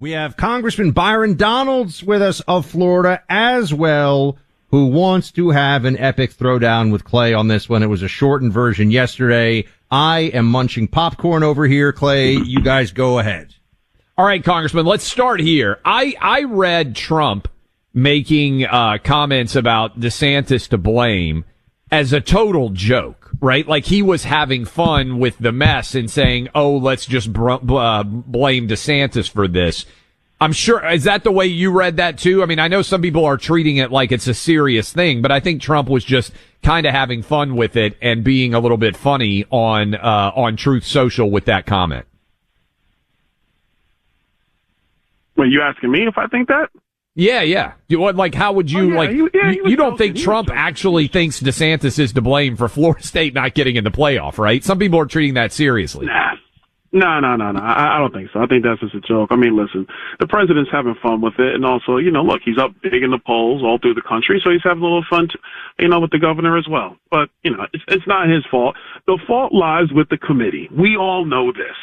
We have Congressman Byron Donalds with us of Florida as well, who wants to have an epic throwdown with Clay on this one. It was a shortened version yesterday. I am munching popcorn over here, Clay. You guys go ahead. All right, Congressman, let's start here. I read Trump making comments about DeSantis to blame as a total joke, right? Like he was having fun with the mess and saying, oh, let's just blame DeSantis for this. I'm sure, is that the way you read that too? I mean, I know some people are treating it like it's a serious thing, but I think Trump was just kind of having fun with it and being a little bit funny on Truth Social with that comment. Wait, you asking me if I think that? Yeah. How would you, you don't think Trump actually thinks DeSantis is to blame for Florida State not getting in the playoff, right? Some people are treating that seriously. No. I don't think so. I think that's just a joke. I mean, listen, the president's having fun with it. And also, look, he's up big in the polls all through the country. So he's having a little fun, with the governor as well. But, it's not his fault. The fault lies with the committee. We all know this.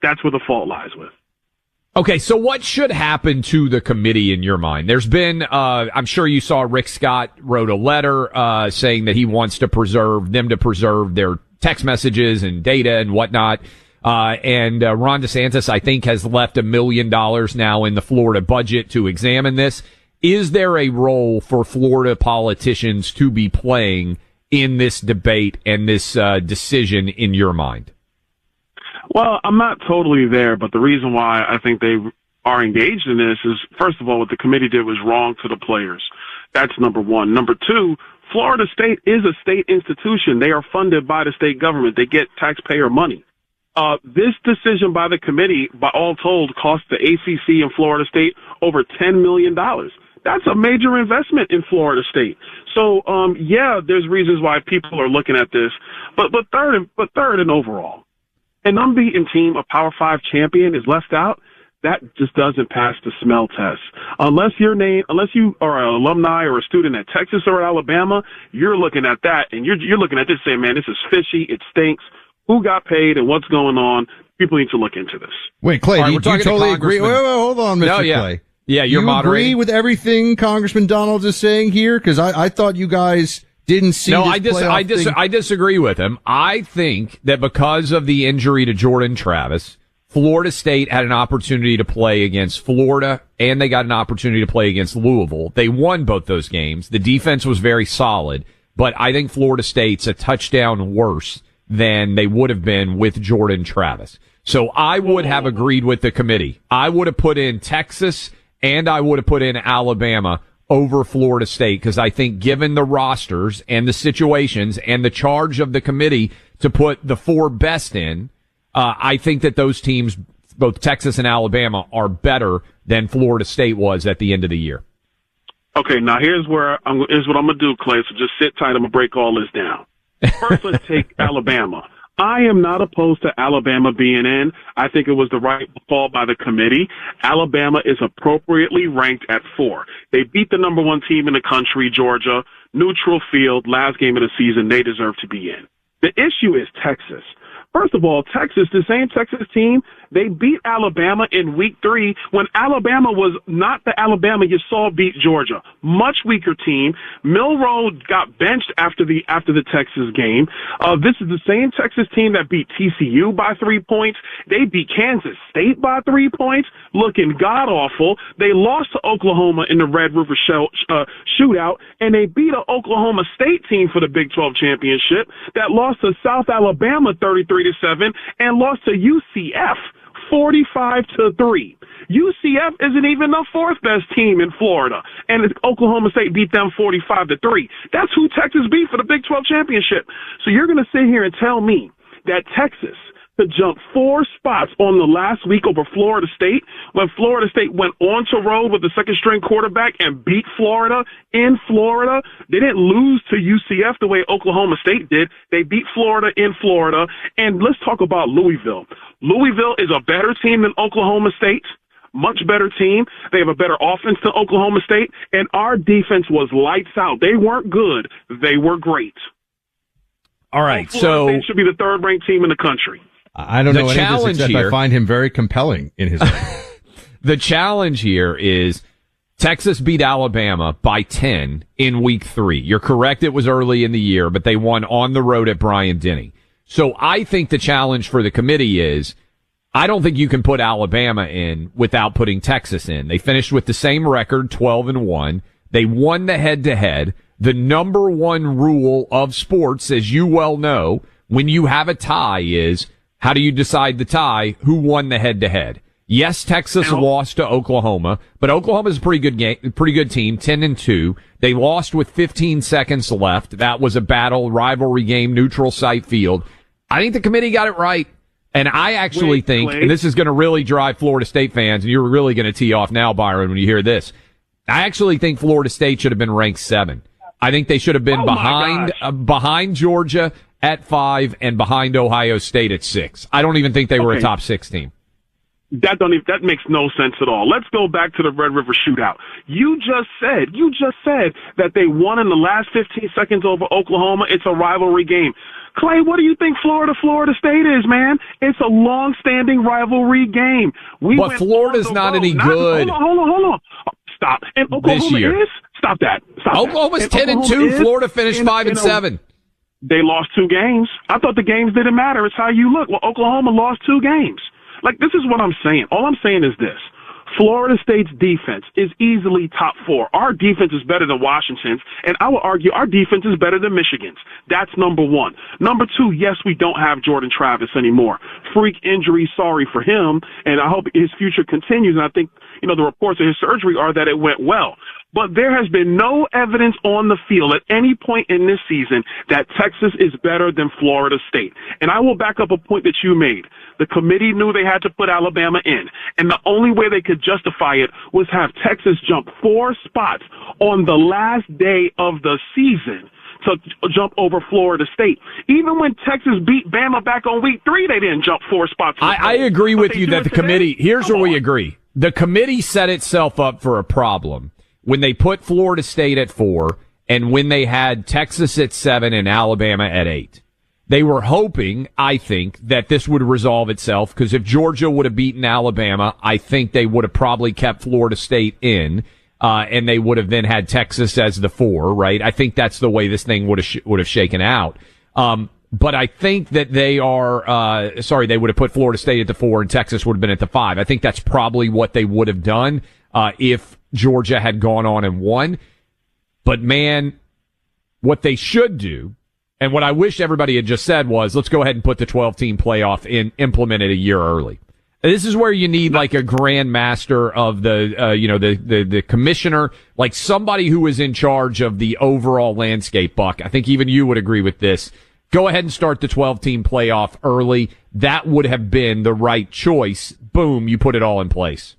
That's where the fault lies with. Okay, so what should happen to the committee in your mind? There's been, I'm sure you saw Rick Scott wrote a letter saying that he wants to preserve their text messages and data and whatnot. And Ron DeSantis, I think, has left $1 million now in the Florida budget to examine this. Is there a role for Florida politicians to be playing in this debate and this decision in your mind? Well, I'm not totally there, but the reason why I think they are engaged in this is, first of all, what the committee did was wrong to the players. That's number one. Number two, Florida State is a state institution. They are funded by the state government. They get taxpayer money. This decision by the committee, by all told, cost the ACC and Florida State over $10 million. That's a major investment in Florida State. So, there's reasons why people are looking at this, but third and overall. An unbeaten team, a Power 5 champion, is left out. That just doesn't pass the smell test. Unless you are an alumni or a student at Texas or Alabama, you're looking at that and you're looking at this saying, man, this is fishy. It stinks. Who got paid and what's going on? People need to look into this. Wait, Clay, do you totally agree? Wait, hold on, Mr. Clay. Yeah, you're moderating. Do you agree with everything Congressman Donalds is saying here? Because I thought you guys didn't see I disagree with him. I think that because of the injury to Jordan Travis, Florida State had an opportunity to play against Florida, and they got an opportunity to play against Louisville. They won both those games. The defense was very solid, but I think Florida State's a touchdown worse than they would have been with Jordan Travis. So I would have agreed with the committee. I would have put in Texas and I would have put in Alabama over Florida State, because I think given the rosters and the situations and the charge of the committee to put the four best in, I think that those teams, both Texas and Alabama, are better than Florida State was at the end of the year. Okay, now here's what I'm going to do, Clay, so just sit tight. I'm going to break all this down. First, let's take Alabama. I am not opposed to Alabama being in. I think it was the right call by the committee. Alabama is appropriately ranked at 4. They beat the number 1 team in the country, Georgia, neutral field, last game of the season. They deserve to be in. The issue is Texas. First of all, Texas, the same Texas team, they beat Alabama in week 3 when Alabama was not the Alabama you saw beat Georgia. Much weaker team. Milroe got benched after the Texas game. This is the same Texas team that beat TCU by 3 points. They beat Kansas State by 3 points, looking god-awful. They lost to Oklahoma in the Red River shootout, and they beat an Oklahoma State team for the Big 12 championship that lost to South Alabama 33-7 and lost to UCF 45-3. UCF isn't even the 4th best team in Florida, and Oklahoma State beat them 45-3. That's who Texas beat for the Big 12 championship. So you're going to sit here and tell me that Texas could jump 4 spots on the last week over Florida State when Florida State went on to road with the second-string quarterback and beat Florida in Florida? They didn't lose to UCF the way Oklahoma State did. They beat Florida in Florida. And let's talk about Louisville. Louisville is a better team than Oklahoma State. Much better team. They have a better offense than Oklahoma State. And our defense was lights out. They weren't good. They were great. All right, Florida State should be the 3rd-ranked team in the country. I don't know any of this except I find him very compelling in his The challenge here is Texas beat Alabama by 10 in week 3. You're correct. It was early in the year, but they won on the road at Bryant-Denny. So I think the challenge for the committee is I don't think you can put Alabama in without putting Texas in. They finished with the same record, 12-1. They won the head-to-head. The number one rule of sports, as you well know, when you have a tie is, how do you decide the tie? Who won the head-to-head? Yes, Texas lost to Oklahoma, but Oklahoma's a pretty good team, 10-2. They lost with 15 seconds left. That was a battle, rivalry game, neutral site field. I think the committee got it right. And I actually think, and this is going to really drive Florida State fans, and you're really going to tee off now, Byron, when you hear this. I actually think Florida State should have been ranked 7. I think they should have been behind Georgia at 5 and behind Ohio State at 6. I don't even think they were a top 6 team. That makes no sense at all. Let's go back to the Red River Shootout. You just said that they won in the last 15 seconds over Oklahoma. It's a rivalry game. Clay, what do you think Florida State is, man? It's a long-standing rivalry game. But Florida's not any good. Hold on. Stop. And Oklahoma this year. is? Stop that. Oklahoma's 10-2. Florida finished 5-7. They lost 2 games. I thought the games didn't matter. It's how you look. Well, Oklahoma lost 2 games. This is what I'm saying. All I'm saying is this. Florida State's defense is easily top 4. Our defense is better than Washington's, and I would argue our defense is better than Michigan's. That's number 1. Number 2, yes, we don't have Jordan Travis anymore. Freak injury, sorry for him, and I hope his future continues, and I think, the reports of his surgery are that it went well. But there has been no evidence on the field at any point in this season that Texas is better than Florida State. And I will back up a point that you made. The committee knew they had to put Alabama in, and the only way they could justify it was have Texas jump 4 spots on the last day of the season to jump over Florida State. Even when Texas beat Bama back on week 3, they didn't jump 4 spots. I agree with you that the committee, here's where we agree. The committee set itself up for a problem when they put Florida State at 4 and when they had Texas at 7 and Alabama at 8. They were hoping, I think, that this would resolve itself, because if Georgia would have beaten Alabama, I think they would have probably kept Florida State in, and they would have then had Texas as the 4, right? I think that's the way this thing would have shaken out. But I think that they would have put Florida State at the 4 and Texas would have been at the 5. I think that's probably what they would have done, if Georgia had gone on and won. But man, what they should do, and what I wish everybody had just said was, let's go ahead and put the 12-team playoff implement it a year early. This is where you need like a grandmaster of the commissioner, like somebody who is in charge of the overall landscape, Buck. I think even you would agree with this. Go ahead and start the 12-team playoff early. That would have been the right choice. Boom, you put it all in place.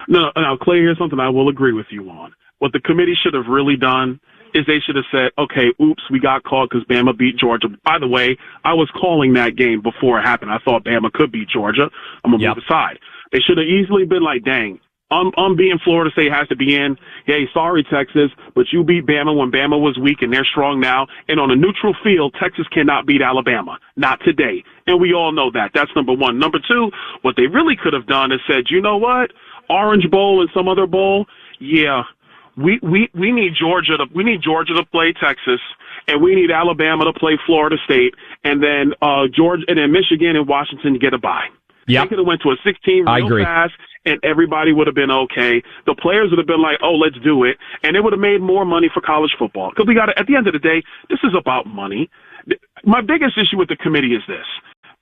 No, now, Clay, here's something I will agree with you on. What the committee should have really done is they should have said, okay, oops, we got called because Bama beat Georgia. By the way, I was calling that game before it happened. I thought Bama could beat Georgia. I'm going to move aside. They should have easily been like, dang, being Florida State has to be in. Hey, sorry, Texas, but you beat Bama when Bama was weak and they're strong now. And on a neutral field, Texas cannot beat Alabama. Not today. And we all know that. That's number 1. Number 2, what they really could have done is said, you know what? Orange Bowl and some other bowl, yeah. We need Georgia to play Texas, and we need Alabama to play Florida State, and then Georgia and then Michigan and Washington to get a bye. Yep. They could have went to a 16 real fast, and everybody would have been okay. The players would have been like, "Oh, let's do it," and it would have made more money for college football. Because we got to, at the end of the day, this is about money. My biggest issue with the committee is this: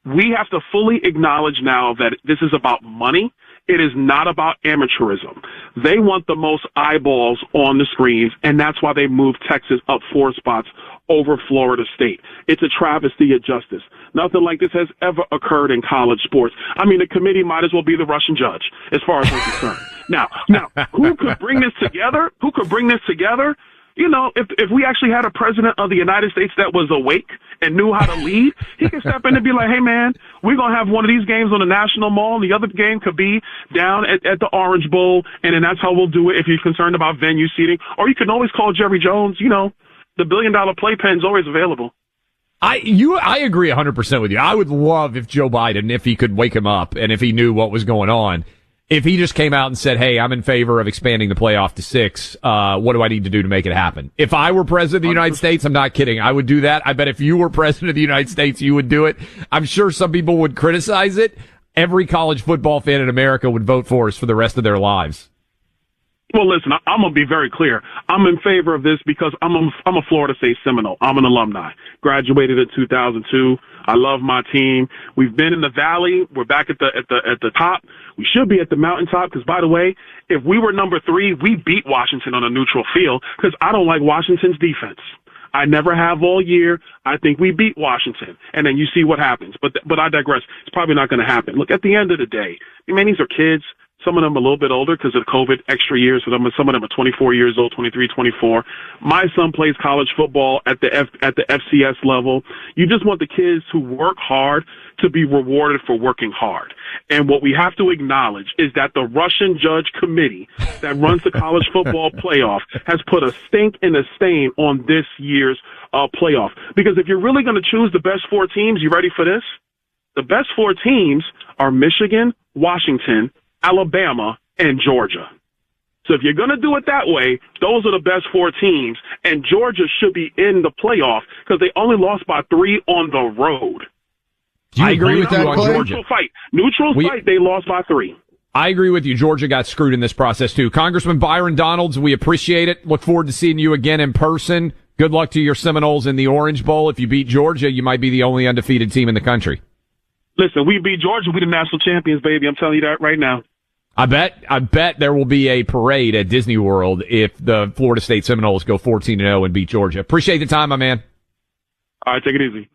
we have to fully acknowledge now that this is about money. It is not about amateurism. They want the most eyeballs on the screens, and that's why they moved Texas up 4 spots over Florida State. It's a travesty of justice. Nothing like this has ever occurred in college sports. I mean, the committee might as well be the Russian judge, as far as I'm concerned. Now, who could bring this together? You know, if we actually had a president of the United States that was awake and knew how to lead, he could step in and be like, hey, man, we're going to have one of these games on the National Mall, and the other game could be down at the Orange Bowl, and then that's how we'll do it if you're concerned about venue seating. Or you can always call Jerry Jones. You know, the $1 billion playpen's always available. I agree 100% with you. I would love if Joe Biden, if he could wake him up and if he knew what was going on, if he just came out and said, hey, I'm in favor of expanding the playoff to 6, what do I need to do to make it happen? If I were president of the United States, I'm not kidding, I would do that. I bet if you were president of the United States, you would do it. I'm sure some people would criticize it. Every college football fan in America would vote for us for the rest of their lives. Well, listen, I'm going to be very clear. I'm in favor of this because I'm a Florida State Seminole. I'm an alumni. Graduated in 2002. I love my team. We've been in the valley. We're back at the top. We should be at the mountaintop because, by the way, if we were number 3, we beat Washington on a neutral field because I don't like Washington's defense. I never have all year. I think we beat Washington. And then you see what happens. But I digress. It's probably not going to happen. Look, at the end of the day, man, these are kids. Some of them a little bit older because of COVID extra years. So some of them are 24 years old, 23, 24. My son plays college football at the FCS level. You just want the kids who work hard to be rewarded for working hard. And what we have to acknowledge is that the Russian judge committee that runs the college football playoff has put a stink and a stain on this year's playoff. Because if you're really going to choose the best 4 teams, you ready for this? The best 4 teams are Michigan, Washington, Alabama, and Georgia. So if you're going to do it that way, those are the best 4 teams, and Georgia should be in the playoff because they only lost by 3 on the road. I agree with that, Clay? Neutral fight, they lost by 3. I agree with you. Georgia got screwed in this process, too. Congressman Byron Donalds, we appreciate it. Look forward to seeing you again in person. Good luck to your Seminoles in the Orange Bowl. If you beat Georgia, you might be the only undefeated team in the country. Listen, we beat Georgia. We the national champions, baby. I'm telling you that right now. I bet there will be a parade at Disney World if the Florida State Seminoles go 14-0 and beat Georgia. Appreciate the time, my man. All right, take it easy.